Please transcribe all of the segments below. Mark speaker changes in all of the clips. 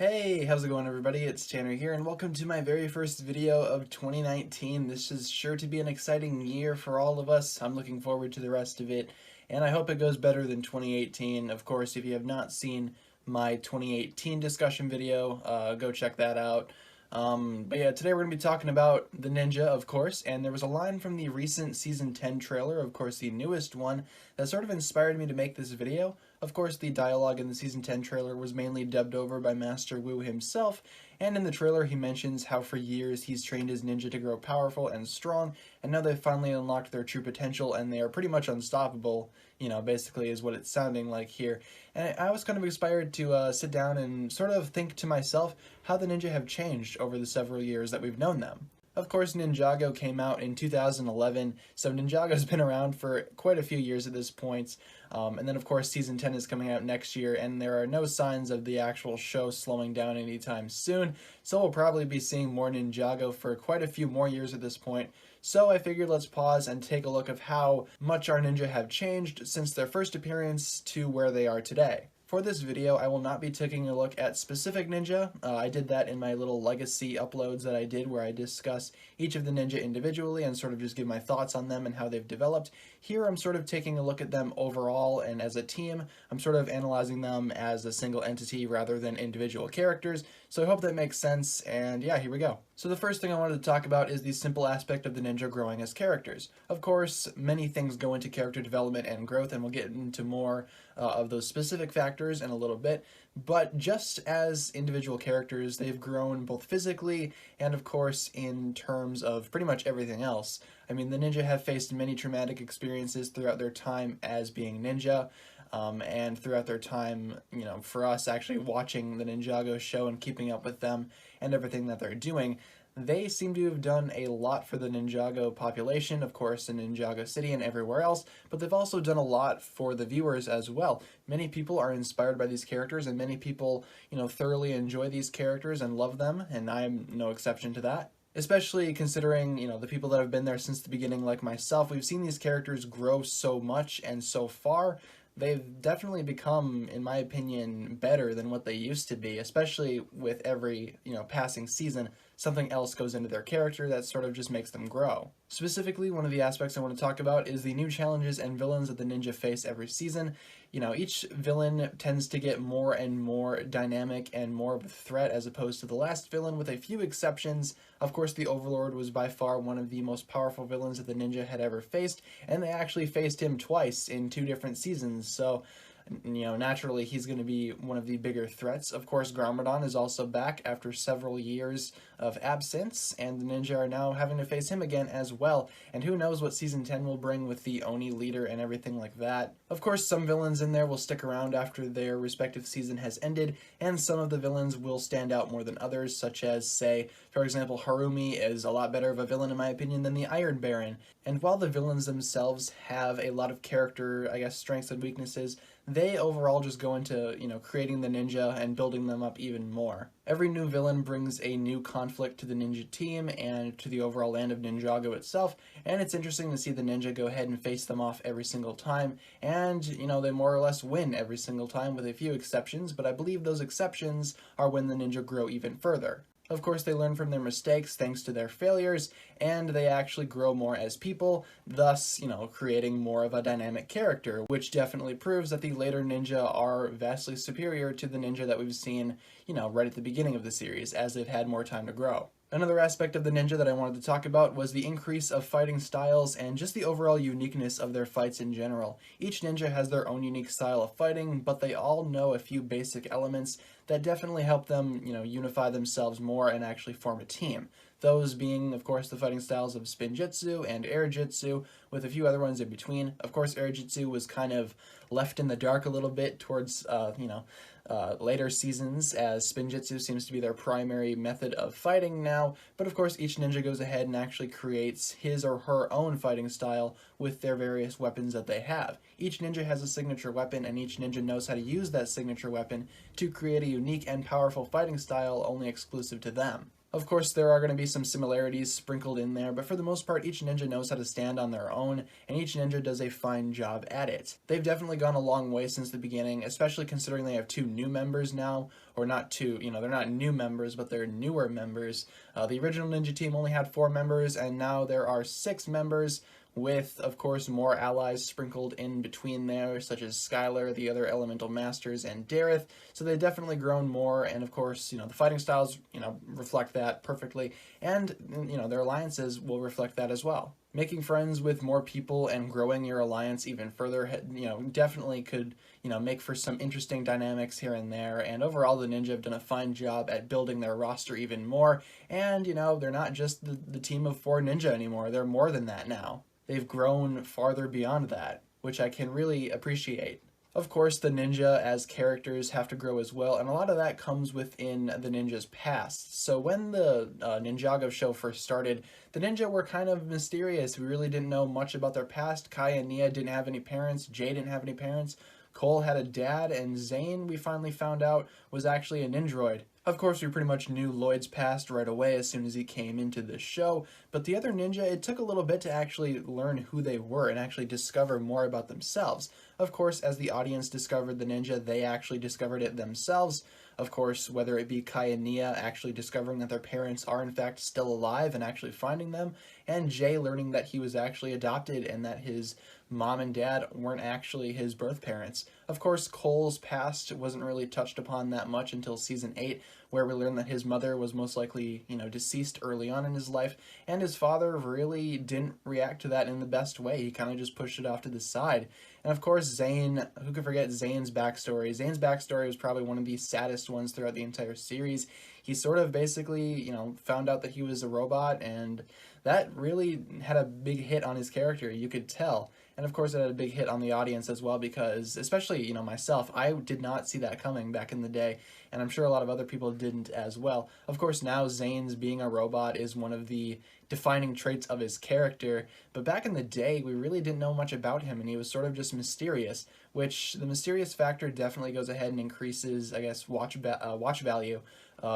Speaker 1: Hey, how's it going everybody? It's Tanner here and welcome to my very first video of 2019. This is sure to be an exciting year for all of us. I'm looking forward to the rest of it and I hope it goes better than 2018. Of course, if you have not seen my 2018 discussion video, go check that out. But yeah, today we're going to be talking about the Ninja, of course, and there was a line from the recent Season 10 trailer, of course the newest one, that sort of inspired me to make this video. Of course, the dialogue in the Season 10 trailer was mainly dubbed over by Master Wu himself, and in the trailer he mentions how for years he's trained his ninja to grow powerful and strong, and now they've finally unlocked their true potential and they are pretty much unstoppable, you know, basically is what it's sounding like here. And I was kind of inspired to sit down and sort of think to myself how the ninja have changed over the several years that we've known them. Of course, Ninjago came out in 2011, so Ninjago's been around for quite a few years at this point. And then, of course, Season 10 is coming out next year, and there are no signs of the actual show slowing down anytime soon, so we'll probably be seeing more Ninjago for quite a few more years at this point. So I figured let's pause and take a look of how much our ninja have changed since their first appearance to where they are today. For this video, I will not be taking a look at specific ninja. I did that in my little legacy uploads that I did where I discuss each of the ninja individually and sort of just give my thoughts on them and how they've developed. Here I'm sort of taking a look at them overall and as a team. I'm sort of analyzing them as a single entity rather than individual characters, so I hope that makes sense, and yeah, here we go. So the first thing I wanted to talk about is the simple aspect of the ninja growing as characters. Of course, many things go into character development and growth, and we'll get into more of those specific factors in a little bit, but just as individual characters, they've grown both physically and of course in terms of pretty much everything else. I mean, the ninja have faced many traumatic experiences throughout their time as being ninja, and throughout their time, you know, for us actually watching the Ninjago show and keeping up with them and everything that they're doing, they seem to have done a lot for the Ninjago population, of course, in Ninjago City and everywhere else, but they've also done a lot for the viewers as well. Many people are inspired by these characters, and many people, you know, thoroughly enjoy these characters and love them, and I'm no exception to that. Especially considering, you know, the people that have been there since the beginning like myself, we've seen these characters grow so much and so far. They've definitely become, in my opinion, better than what they used to be, especially with every, you know, passing season, something else goes into their character that sort of just makes them grow. Specifically, one of the aspects I want to talk about is the new challenges and villains that the ninja face every season. You know, each villain tends to get more and more dynamic and more of a threat as opposed to the last villain, with a few exceptions. Of course, the Overlord was by far one of the most powerful villains that the ninja had ever faced, and they actually faced him twice in 2 different seasons, so you know, naturally he's going to be one of the bigger threats. Of course, Garmadon is also back after several years of absence, and the ninja are now having to face him again as well, and who knows what Season 10 will bring with the Oni leader and everything like that. Of course, some villains in there will stick around after their respective season has ended, and some of the villains will stand out more than others, such as, say, for example, Harumi is a lot better of a villain in my opinion than the Iron Baron, and while the villains themselves have a lot of character, I guess, strengths and weaknesses, they overall just go into, you know, creating the ninja and building them up even more. Every new villain brings a new conflict to the ninja team and to the overall land of Ninjago itself, and it's interesting to see the ninja go ahead and face them off every single time, and, you know, they more or less win every single time with a few exceptions, but I believe those exceptions are when the ninja grow even further. Of course, they learn from their mistakes thanks to their failures, and they actually grow more as people, thus, you know, creating more of a dynamic character, which definitely proves that the later ninja are vastly superior to the ninja that we've seen, you know, right at the beginning of the series, as they've had more time to grow. Another aspect of the ninja that I wanted to talk about was the increase of fighting styles and just the overall uniqueness of their fights in general. Each ninja has their own unique style of fighting, but they all know a few basic elements that definitely help them, you know, unify themselves more and actually form a team. Those being, of course, the fighting styles of Spin Jitsu and Air Jitsu, with a few other ones in between. Of course, Air Jitsu was kind of left in the dark a little bit towards, later seasons, as Spin Jitsu seems to be their primary method of fighting now, but of course each ninja goes ahead and actually creates his or her own fighting style with their various weapons that they have. Each ninja has a signature weapon, and each ninja knows how to use that signature weapon to create a unique and powerful fighting style only exclusive to them. Of course, there are going to be some similarities sprinkled in there, but for the most part, each ninja knows how to stand on their own, and each ninja does a fine job at it. They've definitely gone a long way since the beginning, especially considering they have 2 new members now, or not 2, they're not new members, but they're newer members. The original ninja team only had 4 members, and now there are 6 members, with, of course, more allies sprinkled in between there, such as Skylar, the other elemental masters, and Dareth. So they've definitely grown more, and of course, the fighting styles, reflect that perfectly, and, their alliances will reflect that as well. Making friends with more people and growing your alliance even further, definitely could, make for some interesting dynamics here and there, and overall the Ninja have done a fine job at building their roster even more, and, they're not just the team of 4 ninja anymore, they're more than that now. They've grown farther beyond that, which I can really appreciate. Of course, the ninja as characters have to grow as well, and a lot of that comes within the ninja's past. So when the Ninjago show first started, the ninja were kind of mysterious. We really didn't know much about their past. Kai and Nia didn't have any parents, Jay didn't have any parents, Cole had a dad, and Zane, we finally found out, was actually a ninjroid. Of course, we pretty much knew Lloyd's past right away as soon as he came into the show, but the other ninja, it took a little bit to actually learn who they were and actually discover more about themselves. Of course, as the audience discovered the ninja, they actually discovered it themselves. Of course, whether it be Kai and Nia actually discovering that their parents are in fact still alive and actually finding them, and Jay learning that he was actually adopted and that his mom and dad weren't actually his birth parents. Of course, Cole's past wasn't really touched upon that much until season 8, where we learned that his mother was most likely, deceased early on in his life, and his father really didn't react to that in the best way. He kind of just pushed it off to the side. And of course, Zane, who could forget Zane's backstory? Zane's backstory was probably one of the saddest ones throughout the entire series. He sort of basically, found out that he was a robot, and that really had a big hit on his character, you could tell. And of course it had a big hit on the audience as well because, especially, myself, I did not see that coming back in the day, and I'm sure a lot of other people didn't as well. Of course now Zane's being a robot is one of the defining traits of his character, but back in the day we really didn't know much about him and he was sort of just mysterious, which the mysterious factor definitely goes ahead and increases, I guess, watch value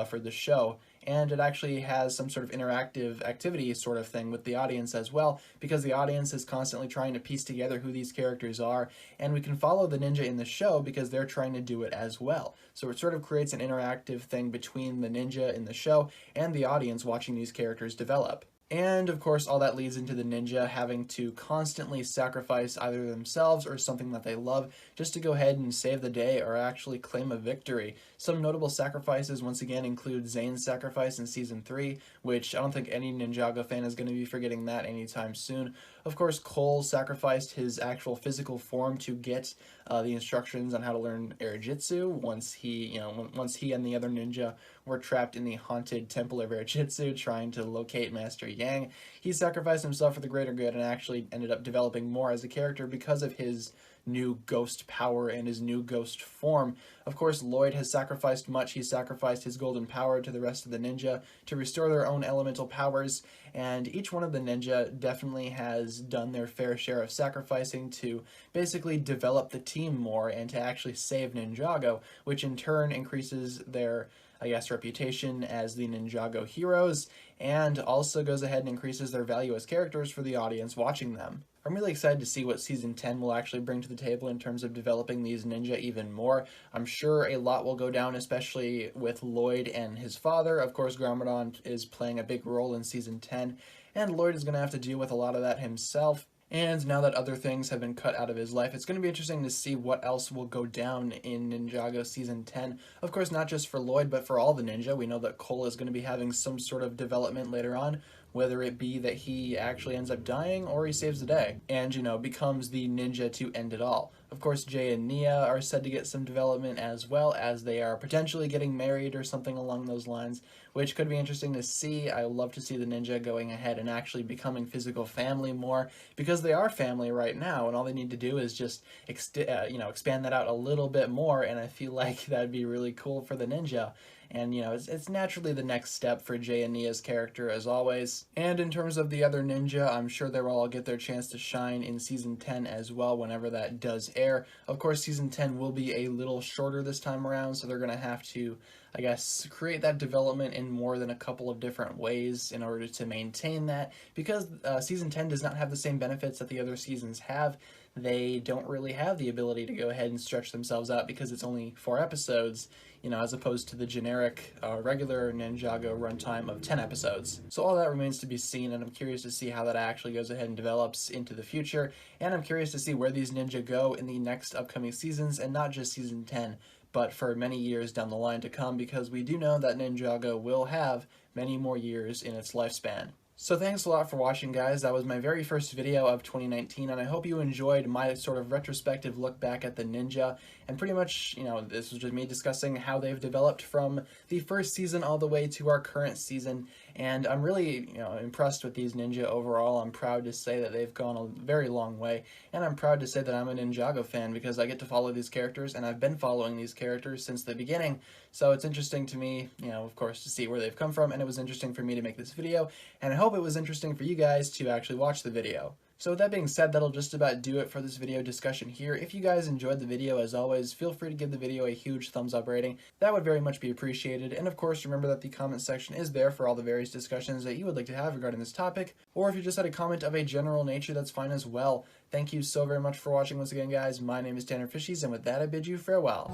Speaker 1: for the show. And it actually has some sort of interactive activity sort of thing with the audience as well, because the audience is constantly trying to piece together who these characters are, and we can follow the ninja in the show because they're trying to do it as well. So it sort of creates an interactive thing between the ninja in the show and the audience watching these characters develop. And of course all that leads into the ninja having to constantly sacrifice either themselves or something that they love just to go ahead and save the day or actually claim a victory. Some notable sacrifices once again include Zane's sacrifice in season 3, which I don't think any Ninjago fan is going to be forgetting that anytime soon. Of course, Cole sacrificed his actual physical form to get the instructions on how to learn Airjitsu once he and the other ninja were trapped in the haunted temple of Airjitsu trying to locate Master Yang. He sacrificed himself for the greater good and actually ended up developing more as a character because of his new ghost power and his new ghost form. Of course, Lloyd has sacrificed much. He sacrificed his golden power to the rest of the ninja to restore their own elemental powers, and each one of the ninja definitely has done their fair share of sacrificing to basically develop the team more and to actually save Ninjago, which in turn increases their, I guess, reputation as the Ninjago heroes, and also goes ahead and increases their value as characters for the audience watching them. I'm really excited to see what Season 10 will actually bring to the table in terms of developing these ninja even more. I'm sure a lot will go down, especially with Lloyd and his father. Of course, Garmadon is playing a big role in Season 10, and Lloyd is going to have to deal with a lot of that himself. And now that other things have been cut out of his life, it's going to be interesting to see what else will go down in Ninjago Season 10. Of course, not just for Lloyd, but for all the ninja. We know that Cole is going to be having some sort of development later on, whether it be that he actually ends up dying or he saves the day and, becomes the ninja to end it all. Of course, Jay and Nia are said to get some development as well, as they are potentially getting married or something along those lines, which could be interesting to see. I love to see the ninja going ahead and actually becoming physical family more, because they are family right now, and all they need to do is just expand that out a little bit more, and I feel like that'd be really cool for the ninja. and it's naturally the next step for Jay and Nia's character as always. And in terms of the other ninja, I'm sure they will all get their chance to shine in Season 10 as well whenever that does air. Of course, Season 10 will be a little shorter this time around, so they're going to have to, I guess, create that development in more than a couple of different ways in order to maintain that, because Season 10 does not have the same benefits that the other seasons have. They don't really have the ability to go ahead and stretch themselves out because it's only 4 episodes, as opposed to the generic regular Ninjago runtime of 10 episodes. So all that remains to be seen, and I'm curious to see how that actually goes ahead and develops into the future, and I'm curious to see where these ninja go in the next upcoming seasons, and not just Season 10, but for many years down the line to come, because we do know that Ninjago will have many more years in its lifespan. So thanks a lot for watching, guys. That was my very first video of 2019, and I hope you enjoyed my sort of retrospective look back at the ninja, and pretty much, this was just me discussing how they've developed from the first season all the way to our current season, and I'm really, impressed with these ninja overall. I'm proud to say that they've gone a very long way, and I'm proud to say that I'm a Ninjago fan because I get to follow these characters, and I've been following these characters since the beginning, so it's interesting to me, of course, to see where they've come from, and it was interesting for me to make this video, and I hope it was interesting for you guys to actually watch the video. So with that being said, that'll just about do it for this video discussion here. If you guys enjoyed the video, as always, feel free to give the video a huge thumbs up rating. That would very much be appreciated. And of course, remember that the comment section is there for all the various discussions that you would like to have regarding this topic. Or if you just had a comment of a general nature, that's fine as well. Thank you so very much for watching once again, guys. My name is TannerFishies, and with that, I bid you farewell.